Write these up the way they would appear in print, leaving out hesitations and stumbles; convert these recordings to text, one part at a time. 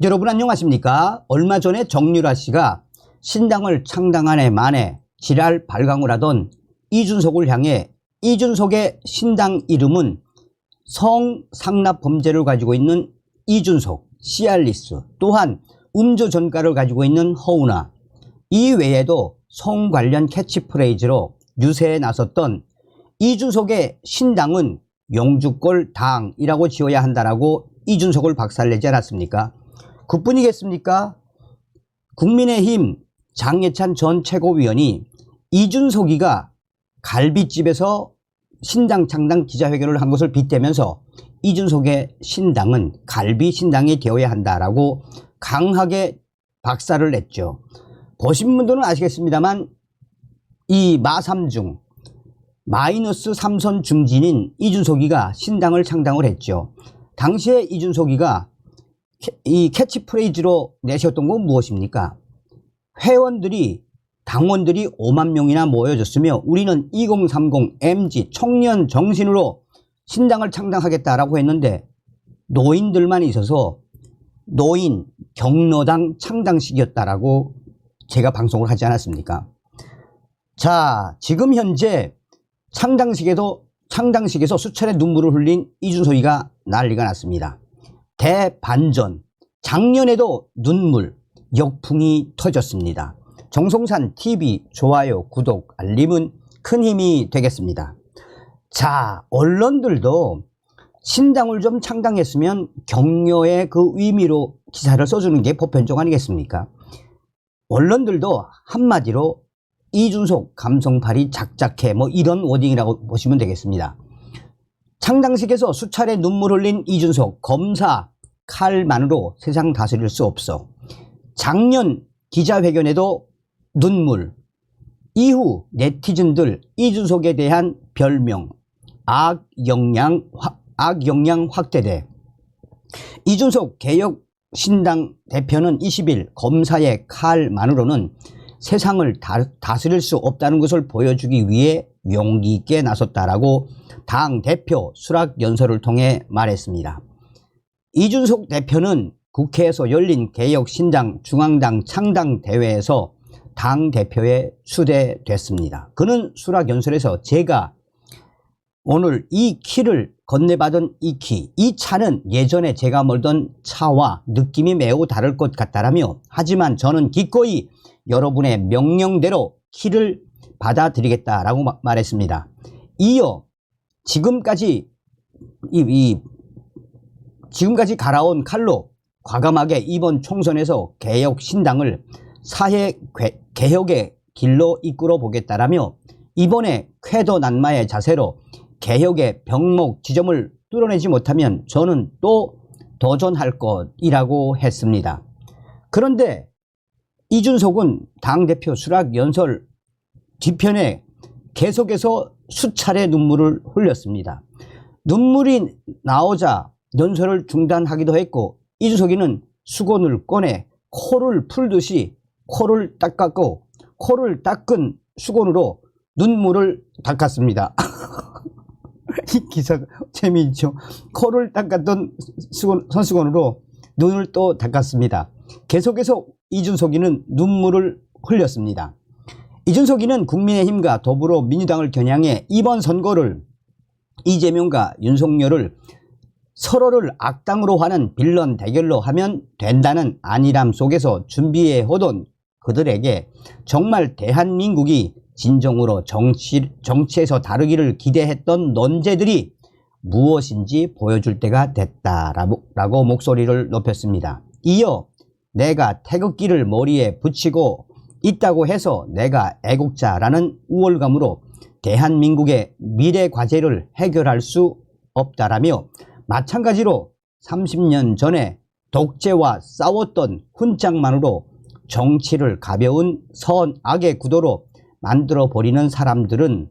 여러분 안녕하십니까? 얼마 전에 정유라 씨가 신당을 창당한 해 만에 지랄 발광을 하던 이준석을 향해 이준석의 신당 이름은 성상납 범죄를 가지고 있는 이준석, 시알리스, 또한 음주 전과를 가지고 있는 허은하, 이 외에도 성 관련 캐치프레이즈로 유세에 나섰던 이준석의 신당은 영주권 당이라고 지어야 한다라고 이준석을 박살내지 않았습니까? 그뿐이겠습니까? 국민의힘 장예찬 전 최고위원이 이준석이가 갈비집에서 신당 창당 기자회견을 한 것을 빗대면서 이준석의 신당은 갈비 신당이 되어야 한다라고 강하게 박살을 냈죠. 보신 분들은 아시겠습니다만 이 마3중 마이너스 3선 중진인 이준석이가 신당을 창당을 했죠. 당시에 이준석이가 이 캐치프레이즈로 내셨던 건 무엇입니까? 회원들이 당원들이 5만 명이나 모여졌으며 우리는 2030 MG 청년 정신으로 신당을 창당하겠다라고 했는데 노인들만 있어서 노인 경로당 창당식이었다라고 제가 방송을 하지 않았습니까? 자, 지금 현재 창당식에서 수차례 눈물을 흘린 이준석이가 난리가 났습니다. 대반전, 작년에도 눈물, 역풍이 터졌습니다. 정성산 TV 좋아요, 구독, 알림은 큰 힘이 되겠습니다. 자, 언론들도 신당을 좀 창당했으면 격려의 그 의미로 기사를 써주는 게 보편적 아니겠습니까? 언론들도 한마디로 이준석 감성팔이 작작해 뭐 이런 워딩이라고 보시면 되겠습니다. 창당식에서 수차례 눈물 흘린 이준석, 검사 칼만으로 세상 다스릴 수 없어. 작년 기자회견에도 눈물, 이후 네티즌들 이준석에 대한 별명 악영양 확대돼. 이준석 개혁신당 대표는 20일 검사의 칼만으로는 세상을 다스릴 수 없다는 것을 보여주기 위해 용기 있게 나섰다라고 당 대표 수락연설을 통해 말했습니다. 이준석 대표는 국회에서 열린 개혁신당 중앙당 창당대회에서 당 대표에 추대됐습니다. 그는 수락연설에서 제가 오늘 이 키를 건네받은 이 차는 예전에 제가 몰던 차와 느낌이 매우 다를 것 같다라며 하지만 저는 기꺼이 여러분의 명령대로 키를 받아들이겠다라고 말했습니다. 이어 지금까지 갈아온 칼로 과감하게 이번 총선에서 개혁신당을 사회 개혁의 길로 이끌어 보겠다라며 이번에 쾌도난마의 자세로 개혁의 병목 지점을 뚫어내지 못하면 저는 또 도전할 것이라고 했습니다. 그런데 이준석은 당대표 수락연설 뒤편에 계속해서 수차례 눈물을 흘렸습니다. 눈물이 나오자 연설을 중단하기도 했고 이준석이는 수건을 꺼내 코를 풀듯이 코를 닦았고 코를 닦은 수건으로 눈물을 닦았습니다. 이 기사가 재미있죠. 코를 닦았던 손수건으로 눈을 또 닦았습니다. 계속해서 이준석이는 눈물을 흘렸습니다. 이준석이는 국민의힘과 더불어민주당을 겨냥해 이번 선거를 이재명과 윤석열을 서로를 악당으로 하는 빌런 대결로 하면 된다는 안일함 속에서 준비해 오던 그들에게 정말 대한민국이 진정으로 정치에서 다르기를 기대했던 논제들이 무엇인지 보여줄 때가 됐다라고 목소리를 높였습니다. 이어 내가 태극기를 머리에 붙이고 있다고 해서 내가 애국자라는 우월감으로 대한민국의 미래 과제를 해결할 수 없다라며 마찬가지로 30년 전에 독재와 싸웠던 훈장만으로 정치를 가벼운 선악의 구도로 만들어버리는 사람들은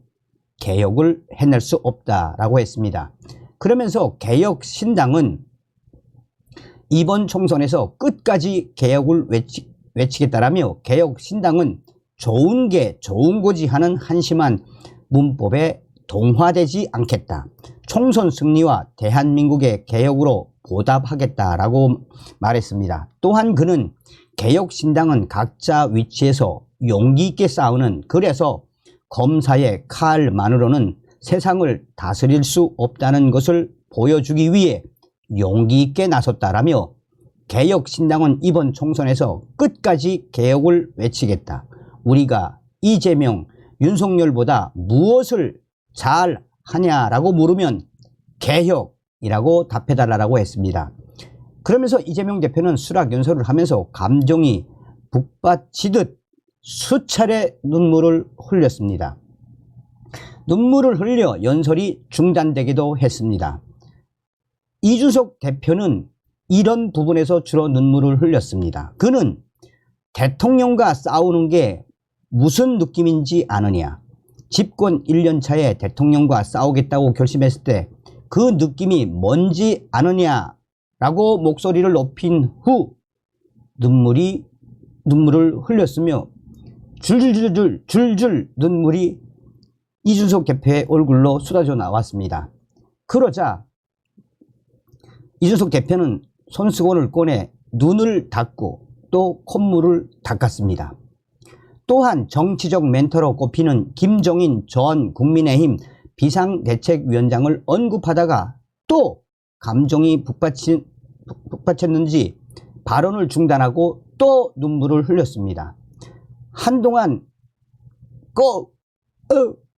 개혁을 해낼 수 없다라고 했습니다. 그러면서 개혁신당은 이번 총선에서 끝까지 개혁을 외치겠다라며 개혁신당은 좋은 게 좋은 거지 하는 한심한 문법에 동화되지 않겠다. 총선 승리와 대한민국의 개혁으로 보답하겠다라고 말했습니다. 또한 그는 개혁신당은 각자 위치에서 용기 있게 싸우는, 그래서 검사의 칼만으로는 세상을 다스릴 수 없다는 것을 보여주기 위해 용기 있게 나섰다라며 개혁신당은 이번 총선에서 끝까지 개혁을 외치겠다. 우리가 이재명, 윤석열보다 무엇을 잘 하냐라고 물으면 개혁이라고 답해달라고 했습니다. 그러면서 이재명 대표는 수락연설을 하면서 감정이 북받치듯 수차례 눈물을 흘렸습니다. 눈물을 흘려 연설이 중단되기도 했습니다. 이준석 대표는 이런 부분에서 주로 눈물을 흘렸습니다. 그는 대통령과 싸우는 게 무슨 느낌인지 아느냐. 집권 1년 차에 대통령과 싸우겠다고 결심했을 때 그 느낌이 뭔지 아느냐라고 목소리를 높인 후 눈물을 흘렸으며 줄줄 눈물이 이준석 대표의 얼굴로 쏟아져 나왔습니다. 그러자 이준석 대표는 손수건을 꺼내 눈을 닦고 또 콧물을 닦았습니다. 또한 정치적 멘토로 꼽히는 김종인 전 국민의힘 비상대책위원장을 언급하다가 또 감정이 북받쳤는지 발언을 중단하고 또 눈물을 흘렸습니다. 한동안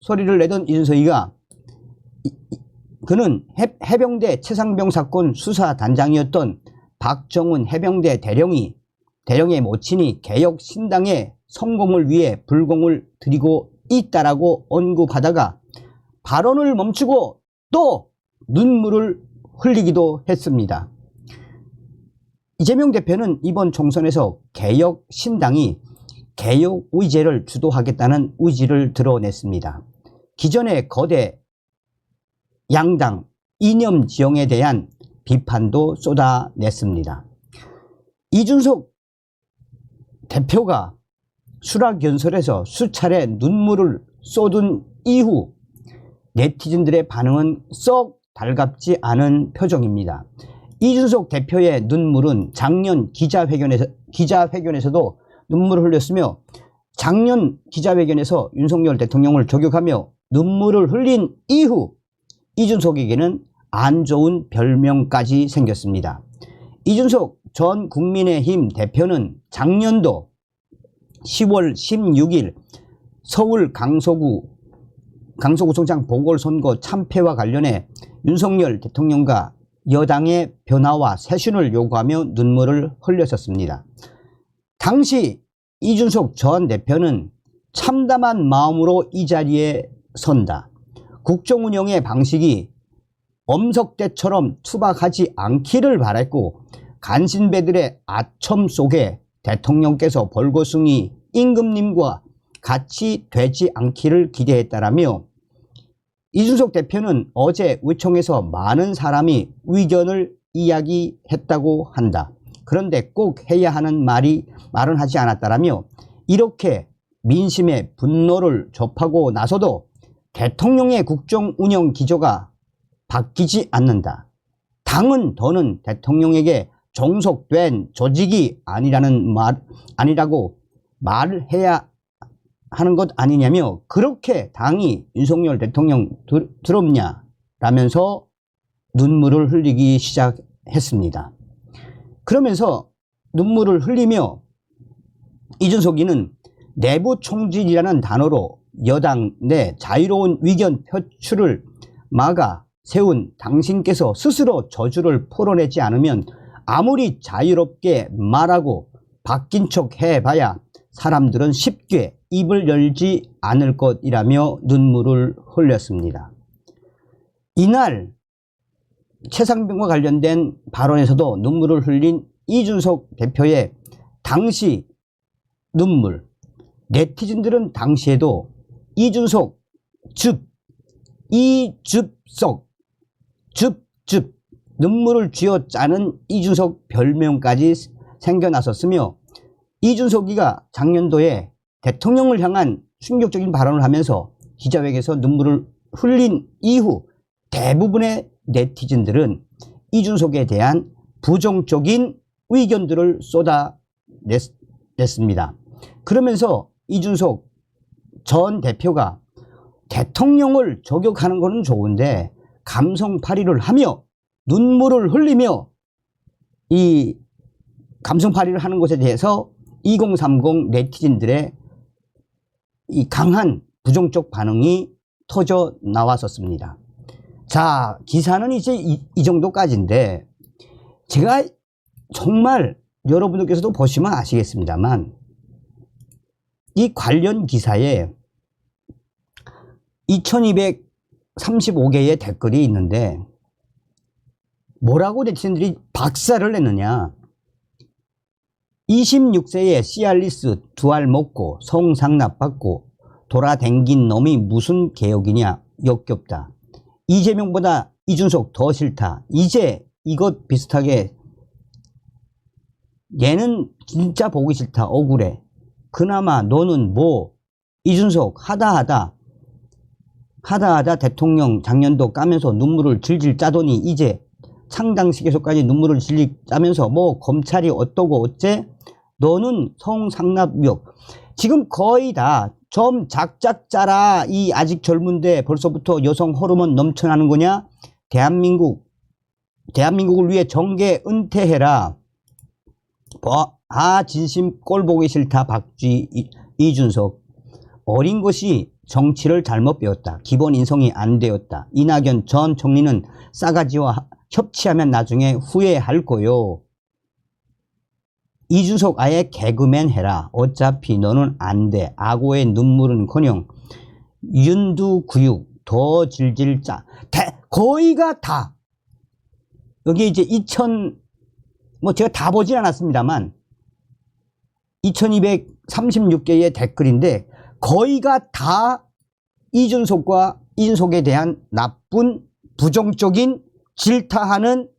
소리를 내던 이준석이가 그는 해병대 최상병 사건 수사단장이었던 박정훈 해병대 대령의 모친이 개혁신당의 성공을 위해 불공을 들이고 있다라고 언급하다가 발언을 멈추고 또 눈물을 흘리기도 했습니다. 이재명 대표는 이번 총선에서 개혁신당이 개혁 의제를 주도하겠다는 의지를 드러냈습니다. 기존의 거대 양당 이념 지형에 대한 비판도 쏟아냈습니다. 이준석 대표가 수락연설에서 수차례 눈물을 쏟은 이후 네티즌들의 반응은 썩 달갑지 않은 표정입니다. 이준석 대표의 눈물은 작년 기자회견에서도 눈물을 흘렸으며 작년 기자회견에서 윤석열 대통령을 저격하며 눈물을 흘린 이후 이준석에게는 안 좋은 별명까지 생겼습니다. 이준석 전 국민의힘 대표는 작년도 10월 16일 서울 강서구청장 보궐선거 참패와 관련해 윤석열 대통령과 여당의 변화와 쇄신을 요구하며 눈물을 흘렸었습니다. 당시 이준석 전 대표는 참담한 마음으로 이 자리에 선다. 국정운영의 방식이 엄석대처럼 투박하지 않기를 바랬고 간신배들의 아첨 속에 대통령께서 벌거숭이 임금님과 같이 되지 않기를 기대했다라며 이준석 대표는 어제 의총에서 많은 사람이 의견을 이야기했다고 한다. 그런데 꼭 해야 하는 말은 하지 않았다라며 이렇게 민심의 분노를 접하고 나서도 대통령의 국정 운영 기조가 바뀌지 않는다. 당은 더는 대통령에게 종속된 조직이 아니라고 말을 해야 하는 것 아니냐며 그렇게 당이 윤석열 대통령 더럽냐 라면서 눈물을 흘리기 시작했습니다. 그러면서 눈물을 흘리며 이준석이는 내부 총질이라는 단어로 여당 내 자유로운 의견 표출을 막아 세운 당신께서 스스로 저주를 풀어내지 않으면 아무리 자유롭게 말하고 바뀐 척 해봐야 사람들은 쉽게 입을 열지 않을 것이라며 눈물을 흘렸습니다. 이날 최상병과 관련된 발언에서도 눈물을 흘린 이준석 대표의 당시 눈물, 네티즌들은 당시에도 이준석 이줍석 눈물을 쥐어짜는 이준석 별명까지 생겨났었으며 이준석이가 작년도에 대통령을 향한 충격적인 발언을 하면서 기자회견에서 눈물을 흘린 이후 대부분의 네티즌들은 이준석에 대한 부정적인 의견들을 쏟아냈습니다. 그러면서 이준석 전 대표가 대통령을 저격하는 것은 좋은데 감성팔이를 하며 눈물을 흘리며 이 감성팔이를 하는 것에 대해서 2030 네티즌들의 이 강한 부정적 반응이 터져 나왔었습니다. 자, 기사는 이제 이 정도까지인데 제가 정말 여러분들께서도 보시면 아시겠습니다만 이 관련 기사에 2235개의 댓글이 있는데 뭐라고 네티즌들이 박살을 냈느냐. 26세에 시알리스 두 알 먹고 성상납받고 돌아댕긴 놈이 무슨 개혁이냐. 역겹다. 이재명보다 이준석 더 싫다. 이제 이것 비슷하게 얘는 진짜 보기 싫다. 억울해. 그나마 너는 뭐 이준석 하다하다 대통령 작년도 까면서 눈물을 질질 짜더니 이제 창당식에서까지 눈물을 질질 짜면서 뭐 검찰이 어떠고 어째 너는 성상납역 지금 거의 다 좀 작작 짜라. 이 아직 젊은데 벌써부터 여성 호르몬 넘쳐나는 거냐. 대한민국을 위해 정계 은퇴해라. 진심 꼴 보기 싫다. 박쥐 이준석. 어린 것이 정치를 잘못 배웠다. 기본 인성이 안 되었다. 이낙연 전 총리는 싸가지와 협치하면 나중에 후회할 거요. 이준석 아예 개그맨 해라. 어차피 너는 안 돼. 악어의 눈물은커녕 윤두구육 더 질질 짜. 거의가 다. 여기 이제 제가 다 보진 않았습니다만 2236개의 댓글인데 거의가 다 이준석과 인석에 대한 나쁜 부정적인 질타하는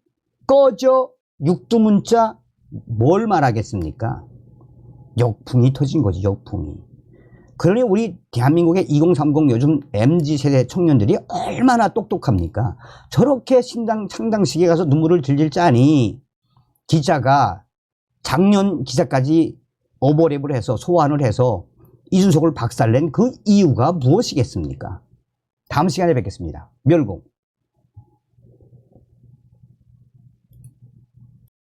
꺼져 육두문자. 뭘 말하겠습니까? 역풍이 터진 거지. 역풍이. 그러니 우리 대한민국의 2030 요즘 MZ세대 청년들이 얼마나 똑똑합니까? 저렇게 창당식에 가서 눈물을 질질 짜니 기자가 작년 기사까지 오버랩을 해서 소환을 해서 이준석을 박살낸 그 이유가 무엇이겠습니까? 다음 시간에 뵙겠습니다. 멸공.